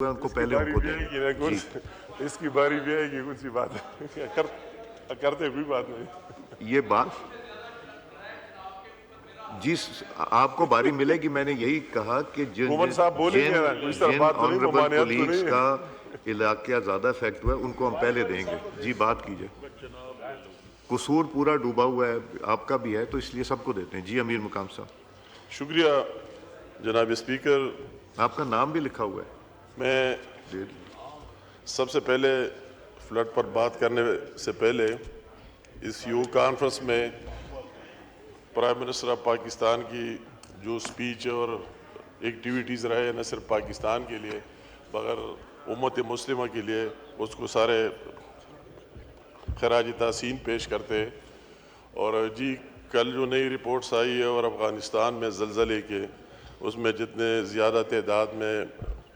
ان کو پہلے ان کو دیں جی اس کی باری بھی آئے گی، کچھ سی بات ہے کرتے بھی بات نہیں یہ بات جی آپ کو باری ملے گی. میں نے یہی کہا کہ مومن صاحب بولیں گے نا، اس طرح جن بات تو نہیں، آنریبل ممانعت تو کولیگز نہیں کا ہے. علاقہ زیادہ افیکٹ ہوا ہے ان کو ہم پہلے دیں گے. جی بات کیجئے. قصور پورا ڈوبا ہوا ہے، آپ کا بھی ہے، تو اس لیے سب کو دیتے ہیں. جی امیر مقام صاحب. شکریہ جناب اسپیکر. آپ کا نام بھی لکھا ہوا ہے. میں سب سے پہلے فلڈ پر بات کرنے سے پہلے اس یو کانفرنس میں پرائم منسٹر آف پاکستان کی جو سپیچ اور ایکٹیویٹیز رہے نہ صرف پاکستان کے لیے مگر امت مسلمہ کے لیے، اس کو سارے خراج تحسین پیش کرتے. اور جی کل جو نئی رپورٹس آئی ہے اور افغانستان میں زلزلے کے، اس میں جتنے زیادہ تعداد میں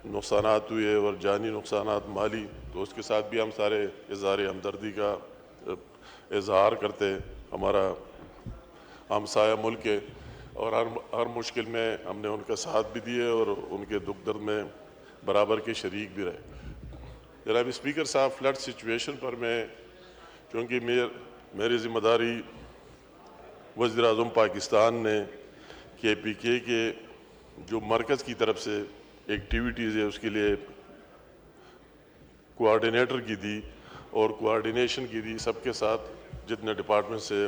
نقصانات ہوئے اور جانی نقصانات مالی، تو اس کے ساتھ بھی ہم سارے اظہار ہمدردی کا اظہار کرتے. ہمارا ہمسایہ ملک ہے اور ہر مشکل میں ہم نے ان کا ساتھ بھی دیے اور ان کے دکھ درد میں برابر کے شریک بھی رہے. جناب اسپیکر صاحب، فلڈ سچویشن پر میں چونکہ میری ذمہ داری وزیر اعظم پاکستان نے KPK کے جو مرکز کی طرف سے ایکٹیویٹیز ہے اس کے لیے کوآرڈینیٹر کی دی اور کوآرڈینیشن کی دی سب کے ساتھ جتنے ڈپارٹمنٹ سے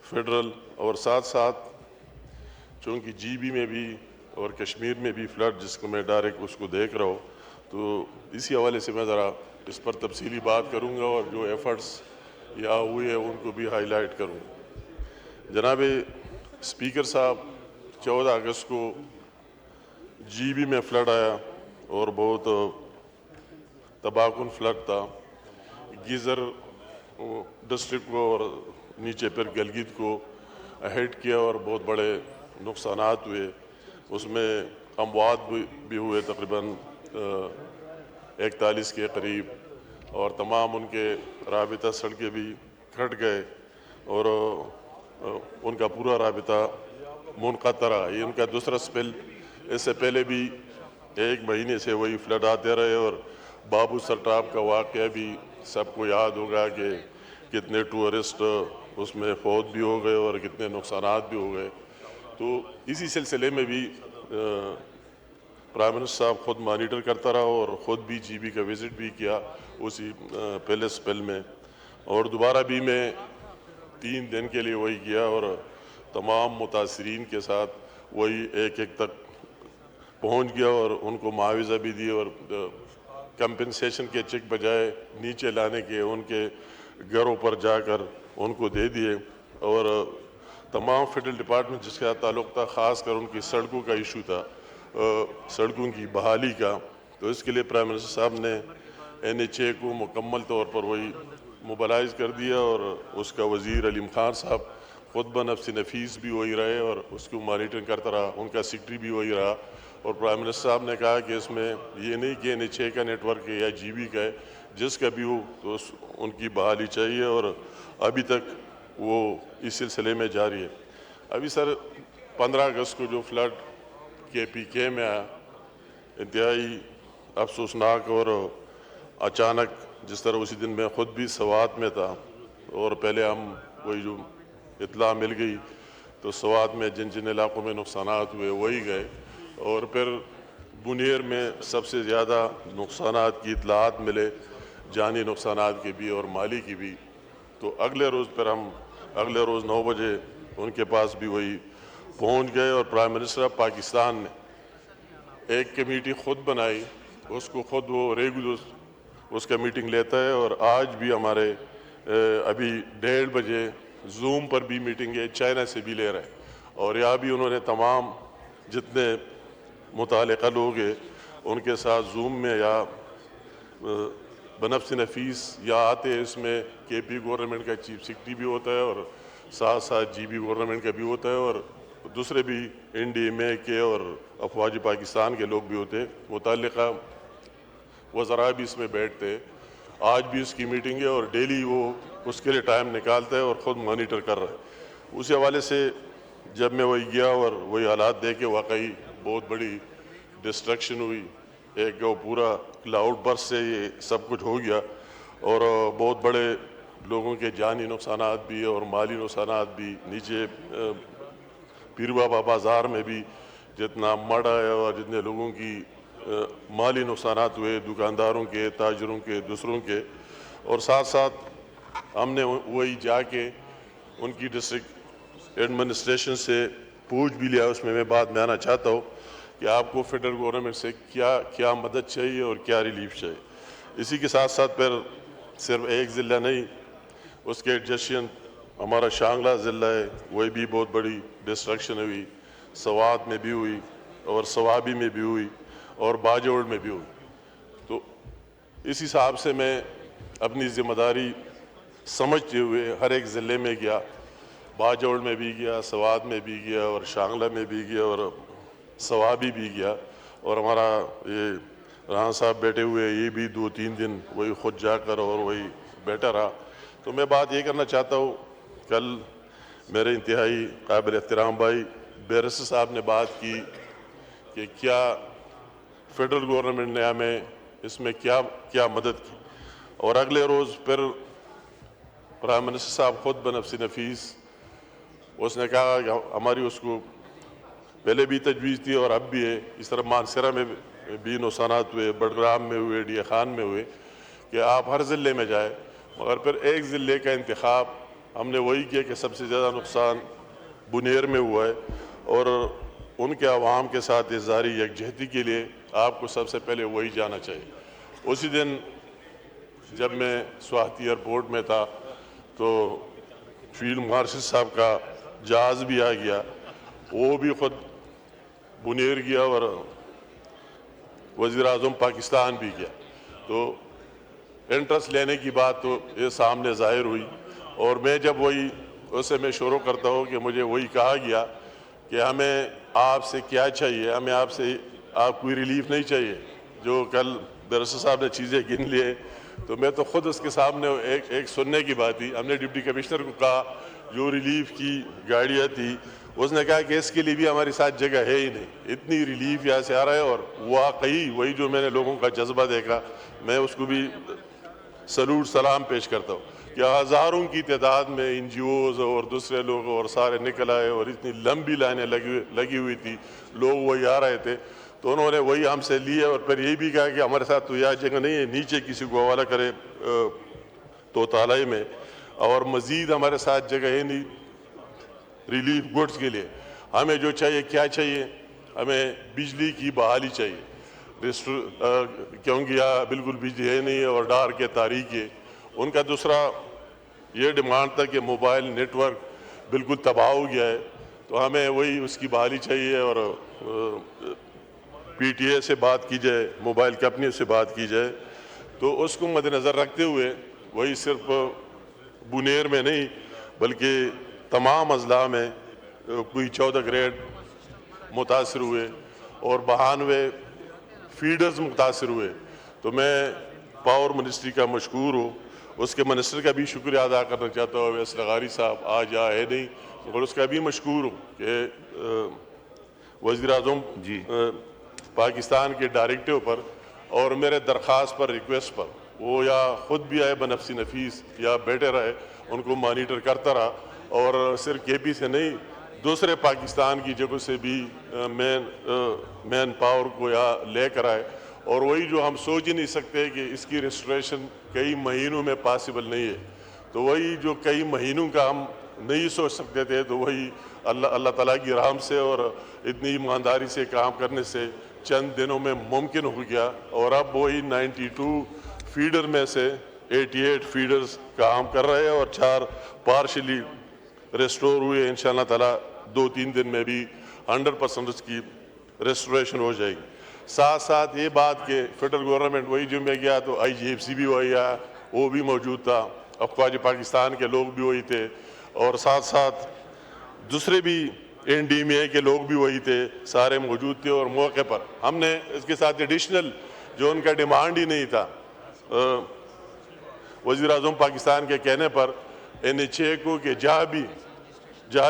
فیڈرل، اور ساتھ ساتھ چونکہ GB میں بھی اور کشمیر میں بھی فلڈ جس کو میں ڈائریکٹ اس کو دیکھ رہا ہوں، تو اسی حوالے سے میں ذرا اس پر تفصیلی بات کروں گا اور جو ایفرٹس یا ہوئے ہیں ان کو بھی ہائی لائٹ کروں. جناب اسپیکر صاحب، 14 اگست کو GB میں فلڈ آیا اور بہت تباہ کن فلڈ تھا. گیزر ڈسٹرکٹ کو اور نیچے پھر گلگت کو ہٹ کیا اور بہت بڑے نقصانات ہوئے. اس میں اموات بھی ہوئے تقریباً 41 کے قریب، اور تمام ان کے رابطہ سڑکیں بھی کٹ گئے اور ان کا پورا رابطہ منقطع رہا. یہ ان کا دوسرا سپیل. اس سے پہلے بھی 1 مہینے سے وہی فلڈ آتے رہے اور بابو سرٹاپ کا واقعہ بھی سب کو یاد ہوگا کہ کتنے ٹورسٹ اس میں فوت بھی ہو گئے اور کتنے نقصانات بھی ہو گئے. تو اسی سلسلے میں بھی پرائم منسٹر صاحب خود مانیٹر کرتا رہا اور خود بھی GB کا وزٹ بھی کیا اسی پہلے سپیل میں، اور دوبارہ بھی میں 3 دن کے لیے وہی کیا اور تمام متاثرین کے ساتھ وہی ایک تک پہنچ گیا اور ان کو معاوضہ بھی دی اور کمپنسیشن کے چیک بجائے نیچے لانے کے ان کے گھروں پر جا کر ان کو دے دیے. اور تمام فیڈرل ڈپارٹمنٹ جس کا تعلق تھا، خاص کر ان کی سڑکوں کا ایشو تھا، سڑکوں کی بحالی کا، تو اس کے لیے پرائم منسٹر صاحب نے NHA کو مکمل طور پر وہی موبلائز کر دیا اور اس کا وزیر علیم خان صاحب خود بنفس نفیس بھی وہی رہے اور اس کو مانیٹرنگ کرتا رہا. ان کا سیکرٹری بھی وہی رہا اور پرائم منسٹر صاحب نے کہا کہ اس میں یہ نہیں کہ NHA کا نیٹ ورک ہے یا GB کا ہے، جس کا بھی ہو تو ان کی بحالی چاہیے اور ابھی تک وہ اس سلسلے میں جاری ہے. ابھی سر 15 اگست کو جو فلڈ KPK میں آیا، انتہائی افسوسناک اور اچانک، جس طرح اسی دن میں خود بھی سوات میں تھا اور پہلے ہم وہی جو اطلاع مل گئی تو سوات میں جن جن علاقوں میں نقصانات ہوئے وہی گئے، اور پھر بنیر میں سب سے زیادہ نقصانات کی اطلاعات ملے، جانی نقصانات کے بھی اور مالی کی بھی. تو اگلے روز پھر ہم اگلے روز 9 بجے ان کے پاس بھی وہی پہنچ گئے اور پرائم منسٹر آف پاکستان نے ایک کمیٹی خود بنائی، اس کو خود وہ ریگولر اس کا میٹنگ لیتا ہے اور آج بھی ہمارے ابھی 1:30 بجے زوم پر بھی میٹنگ ہے، چائنا سے بھی لے رہے ہیں اور یہاں بھی انہوں نے تمام جتنے متعلقہ لوگ ہیں ان کے ساتھ زوم میں یا بنفس نفیس یا آتے، اس میں KP گورنمنٹ کا چیف سیکرٹری بھی ہوتا ہے اور ساتھ ساتھ GB گورنمنٹ کا بھی ہوتا ہے اور دوسرے بھی NDMA کے اور افواج پاکستان کے لوگ بھی ہوتے ہیں، متعلقہ وزراء بھی اس میں بیٹھتے. آج بھی اس کی میٹنگ ہے اور ڈیلی وہ اس کے لیے ٹائم نکالتا ہے اور خود مانیٹر کر رہا ہے. اسی حوالے سے جب میں وہی گیا اور وہی حالات دیکھے، واقعی بہت بڑی ڈسٹرکشن ہوئی ایک وہ پورا کلاؤڈ برس سے یہ سب کچھ ہو گیا، اور بہت بڑے لوگوں کے جانی نقصانات بھی اور مالی نقصانات بھی. نیچے پیر بابا بازار میں بھی جتنا مڑ آیا اور جتنے لوگوں کی مالی نقصانات ہوئے، دکانداروں کے، تاجروں کے، دوسروں کے. اور ساتھ ساتھ ہم نے وہی جا کے ان کی ڈسٹرکٹ ایڈمنسٹریشن سے پوچھ بھی لیا. اس میں بات میں آنا چاہتا ہوں کہ آپ کو فیڈرل گورنمنٹ سے کیا مدد چاہیے اور کیا ریلیف چاہیے. اسی کے ساتھ ساتھ پھر صرف ایک ضلع نہیں، اس کے ایڈجسشن ہمارا شانگلہ ضلع ہے، وہی بھی بہت بڑی ڈسٹرکشن ہوئی، سوات میں بھی ہوئی اور سوابی میں بھی ہوئی اور باجوڑ میں بھی ہوئی. تو اس حساب سے میں اپنی ذمہ داری سمجھتے ہوئے ہر ایک ضلع میں گیا. باجوڑ میں بھی گیا، سوات میں بھی گیا اور شانگلہ میں بھی گیا اور سوابی بھی گیا. اور ہمارا یہ رانا صاحب بیٹھے ہوئے، یہ بھی 2-3 دن وہی خود جا کر اور وہی بیٹھا رہا. تو میں بات یہ کرنا چاہتا ہوں، کل میرے انتہائی قابل احترام بھائی بیرسٹر صاحب نے بات کی کہ کیا فیڈرل گورنمنٹ نے ہمیں اس میں کیا مدد کی. اور اگلے روز پھر پرائم منسٹر صاحب خود بنفس نفیس اس نے کہا کہ ہماری اس کو پہلے بھی تجویز تھی اور اب بھی ہے. اس طرح مانسرہ میں بھی نقصانات ہوئے، بڑگرام میں ہوئے، ڈی خان میں ہوئے، کہ آپ ہر ضلع میں جائیں. مگر پھر ایک ضلع کا انتخاب ہم نے وہی کیا کہ سب سے زیادہ نقصان بنیر میں ہوا ہے، اور ان کے عوام کے ساتھ اظہاری یکجہتی کے لیے آپ کو سب سے پہلے وہی جانا چاہیے. اسی دن جب میں سواتی ایئرپورٹ میں تھا تو فیلڈ مارشل صاحب کا جہاز بھی آ گیا، وہ بھی خود بنیر گیا اور وزیر اعظم پاکستان بھی گیا. تو انٹرسٹ لینے کی بات تو یہ سامنے ظاہر ہوئی، اور میں جب وہی اسے میں شروع کرتا ہوں کہ مجھے وہی کہا گیا کہ ہمیں آپ سے کیا چاہیے، ہمیں آپ کوئی ریلیف نہیں چاہیے. جو کل بیرسٹر صاحب نے چیزیں گن لیے تو میں تو خود اس کے سامنے ایک سننے کی بات تھی. ہم نے ڈپٹی کمشنر کو کہا جو ریلیف کی گاڑیاں تھی، اس نے کہا کہ اس کے لیے بھی ہمارے ساتھ جگہ ہے ہی نہیں، اتنی ریلیف یہاں سے آ رہا ہے. اور واقعی وہی جو میں نے لوگوں کا جذبہ دیکھا، میں اس کو بھی سلوٹ سلام پیش کرتا ہوں کہ ہزاروں کی تعداد میں این جی اوز اور دوسرے لوگ اور سارے نکل آئے، اور اتنی لمبی لائنیں لگی ہوئی تھی، لوگ وہی آ رہے تھے. تو انہوں نے وہی ہم سے لیے اور پھر یہ بھی کہا کہ ہمارے ساتھ تو یہاں جگہ نہیں ہے، نیچے کسی کو حوالہ کرے تو تالائی میں، اور مزید ہمارے ساتھ جگہ ہے نہیں ریلیف گڈز کے لیے. ہمیں جو چاہیے کیا چاہیے، ہمیں بجلی کی بحالی چاہیے، کیونکہ یہاں بالکل بجلی ہے نہیں اور ڈار کے تاریخ ہے. ان کا دوسرا یہ ڈیمانڈ تھا کہ موبائل نیٹ ورک بالکل تباہ ہو گیا ہے، تو ہمیں وہی اس کی بحالی چاہیے، اور پی ٹی اے سے بات کی جائے، موبائل کمپنی سے بات کی جائے. تو اس کو مد نظر رکھتے ہوئے وہی صرف بنیر میں نہیں بلکہ تمام اضلاع میں کوئی 14 گریڈ متاثر ہوئے اور 92 فیڈرز متاثر ہوئے. تو میں پاور منسٹری کا مشکور ہوں، اس کے منسٹر کا بھی شکریہ ادا کرنا چاہتا ہوں. ویس لغاری صاحب آج آئے نہیں، اور اس کا بھی مشکور ہوں کہ وزیر اعظم پاکستان کے ڈائریکٹیو پر اور میرے درخواست پر، ریکویسٹ پر، وہ یا خود بھی آئے بنفس نفیس یا بیٹھے رہے، ان کو مانیٹر کرتا رہا. اور صرف کے پی سے نہیں، دوسرے پاکستان کی جگہوں سے بھی مین پاور کو یہاں لے کر آئے. اور وہی جو ہم سوچ ہی نہیں سکتے کہ اس کی ریسٹوریشن کئی مہینوں میں پاسبل نہیں ہے، تو وہی جو کئی مہینوں کا ہم نہیں سوچ سکتے تھے، تو وہی اللہ تعالیٰ کی رحم سے اور اتنی ایمانداری سے کام کرنے سے چند دنوں میں ممکن ہو گیا. اور اب وہی 92 فیڈر میں سے 88 فیڈرز کام کر رہے ہیں اور 4 پارشلی ریسٹور ہوئے. انشاءاللہ تعالیٰ 2-3 دن میں بھی 100% اس کی ریسٹوریشن ہو جائے گی. ساتھ ساتھ یہ بات کہ فیڈرل گورنمنٹ وہی جو میں گیا تو آئی جی ایف سی بھی وہی آیا، وہ بھی موجود تھا، افواج پاکستان کے لوگ بھی وہی تھے، اور ساتھ ساتھ دوسرے بھی این ڈی ایم اے کے لوگ بھی وہی تھے، سارے موجود تھے. اور موقع پر ہم نے اس کے ساتھ ایڈیشنل جو ان کا ڈیمانڈ ہی نہیں تھا، وزیر اعظم پاکستان کے کہنے پر این ایچ اے کو کہ جہاں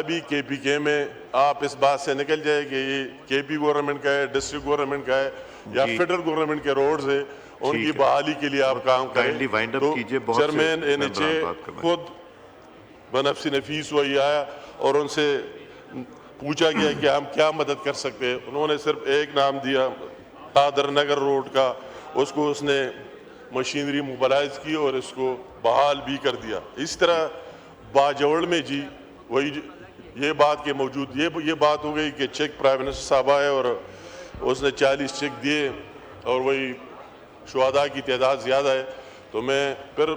بھی کے پی کے میں آپ اس بات سے نکل جائے کہ یہ کے پی گورنمنٹ کا ہے، ڈسٹرکٹ گورنمنٹ کا ہے، یا جی فیڈرل گورنمنٹ کے روڈز ہیں ان ٹھیک کی ہے، بحالی کے لیے آپ کام کریں. کائنڈلی وائنڈ اپ تو کیجیے. بہت سے چیئرمین این ایچ ممبران اے بات کر رہے ہیں. خود بنفسی نفیس وہی آیا اور ان سے پوچھا گیا کہ ہم کیا مدد کر سکتے ہیں. انہوں نے صرف ایک نام دیا دادر نگر روڈ کا, اس کو اس نے مشینری موبلائز کی اور اس کو بحال بھی کر دیا. اس طرح باجوڑ میں جی وہی یہ بات کے موجود یہ بات ہو گئی کہ چیک پرائم منسٹر صاحب آئے اور اس نے 40 چیک دیے اور وہی شہداء کی تعداد زیادہ ہے. تو میں پھر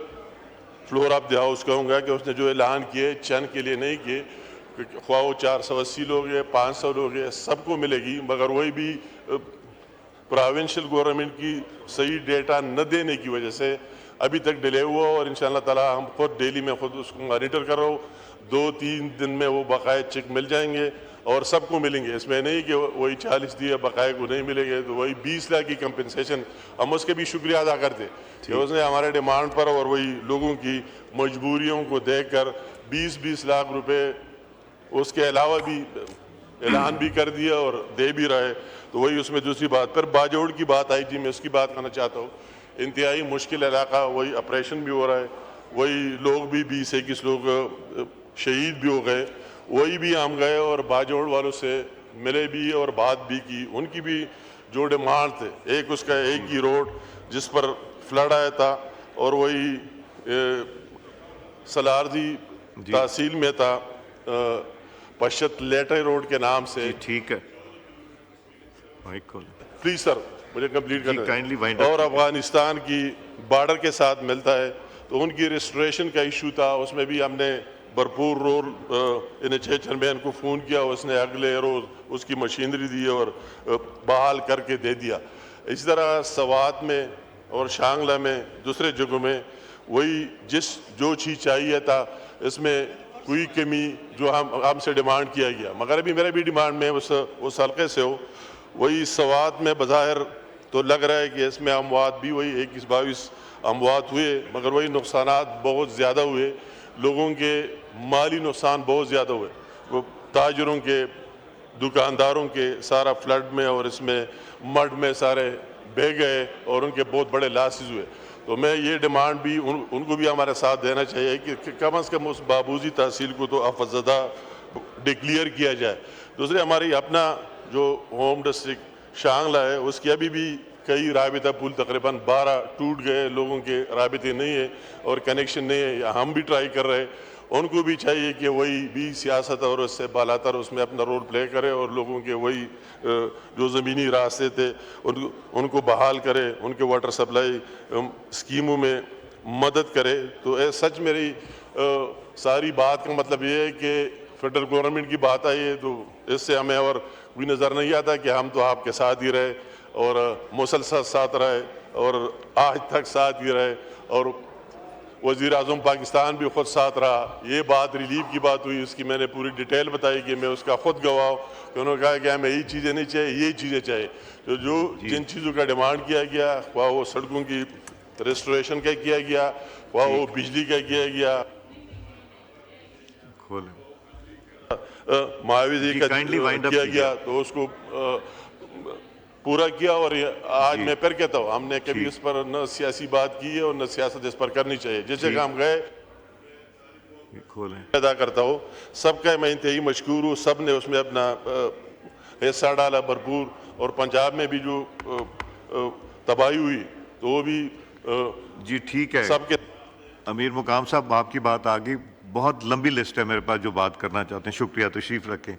فلور آف دی ہاؤس کہوں گا کہ اس نے جو اعلان کیے چند کے لیے نہیں کیے, خواہ وہ 480 لوگ ہیں 500 لوگ ہیں سب کو ملے گی, مگر وہی بھی پروونشل گورنمنٹ کی صحیح ڈیٹا نہ دینے کی وجہ سے ابھی تک ڈیلے ہوا. اور انشاءاللہ تعالی ہم خود ڈیلی میں خود اس کو مانیٹر کر رہا ہوں, 2-3 دن میں وہ بقائے چیک مل جائیں گے اور سب کو ملیں گے. اس میں نہیں کہ وہی 40 دیے بقائے کو نہیں ملیں گے. تو وہی 20 لاکھ کی کمپنسیشن ہم اس کے بھی شکریہ ادا کرتے کہ اس نے ہمارے ڈیمانڈ پر اور وہی لوگوں کی مجبوریوں کو دیکھ کر 20 لاکھ روپے اس کے علاوہ بھی اعلان بھی کر دیا اور دے بھی رہے. تو وہی اس میں دوسری بات. پھر باجوڑ کی بات آئی جی, میں اس کی بات کرنا چاہتا ہوں. انتہائی مشکل علاقہ, وہی آپریشن بھی ہو رہا ہے, وہی لوگ بھی 20-21 لوگ شہید بھی ہو گئے. وہی بھی ہم گئے اور باجوڑ والوں سے ملے بھی اور بات بھی کی. ان کی بھی جو ڈیمانڈ تھے, ایک اس کا ایک ہی روڈ جس پر فلڈ آیا تھا اور وہی سلارزی تحصیل میں تھا پشت لیٹر روڈ کے نام سے. ٹھیک ہے, مائک کھولیں. پلیز سر مجھے کمپلیٹ kindly کرنا wind ہے. up اور افغانستان کی بارڈر کے ساتھ ملتا ہے تو ان کی ریسٹوریشن کا ایشو تھا, اس میں بھی ہم نے بھرپور رول چیئرمین کو فون کیا, اس نے اگلے روز اس کی مشینری دی اور بحال کر کے دے دیا. اسی طرح سوات میں اور شانگلہ میں دوسرے جگہوں میں وہی جو چیز چاہیے تھا اس میں کوئی کمی جو ہم سے ڈیمانڈ کیا گیا. مگر ابھی میرا بھی ڈیمانڈ میں اس حلقے سے ہو. وہی سوات میں بظاہر تو لگ رہا ہے کہ اس میں اموات بھی وہی 21-22 اموات ہوئے, مگر وہی نقصانات بہت زیادہ ہوئے, لوگوں کے مالی نقصان بہت زیادہ ہوئے, وہ تاجروں کے دکانداروں کے سارا فلڈ میں اور اس میں مڈ میں سارے بہہ گئے اور ان کے بہت بڑے لاسز ہوئے. تو میں یہ ڈیمانڈ بھی ان کو بھی ہمارے ساتھ دینا چاہیے کہ کم از کم اس بابوزی تحصیل کو تو آفت زدہ ڈکلیئر کیا جائے. دوسرے ہماری اپنا جو ہوم ڈسٹرکٹ شانگلہ ہے اس کی ابھی بھی کئی رابطہ پول تقریباً 12 ٹوٹ گئے, لوگوں کے رابطے نہیں ہیں اور کنیکشن نہیں ہے. ہم بھی ٹرائی کر رہے, ان کو بھی چاہیے کہ وہی بھی سیاست اور اس سے بالاتر اس میں اپنا رول پلے کرے اور لوگوں کے وہی جو زمینی راستے تھے ان کو بحال کرے, ان کے واٹر سپلائی اسکیموں میں مدد کرے. تو سچ میری ساری بات کا مطلب یہ ہے کہ فیڈرل گورنمنٹ کی بات آئی ہے تو اس سے ہمیں اور کوئی نظر نہیں آتا کہ ہم تو آپ کے ساتھ ہی رہے اور مسلسل ساتھ رہے اور آج تک ساتھ ہی رہے, اور وزیر اعظم پاکستان بھی خود ساتھ رہا. یہ بات ریلیف کی بات ہوئی, اس کی میں نے پوری ڈیٹیل بتائی کہ میں اس کا خود گواہ ہوں کہ انہوں نے کہا کہ ہمیں یہ چیزیں نہیں چاہیے, یہ چیزیں چاہیے. جو جن چیزوں کا ڈیمانڈ کیا گیا, خواہ وہ سڑکوں کی ریسٹوریشن کا کیا گیا, خواہ وہ بجلی کا کیا گیا, معاوضے کا کیا گیا, تو اس کو پورا کیا. اور آج میں پھر کہتا ہوں ہم نے کبھی اس پر نہ سیاسی بات کی ہے اور نہ سیاست اس پر کرنی چاہیے. جس جگہ ہم گئے ادا کرتا ہوں سب کا میں انتہائی مشکور ہوں, سب نے اس میں اپنا حصہ ڈالا بھرپور. اور پنجاب میں بھی جو تباہی ہوئی تو وہ بھی جی ٹھیک ہے. سب کے امیر مقام صاحب آپ کی بات آگئی, بہت لمبی لسٹ ہے میرے پاس جو بات کرنا چاہتے ہیں. شکریہ, تشریف رکھیں.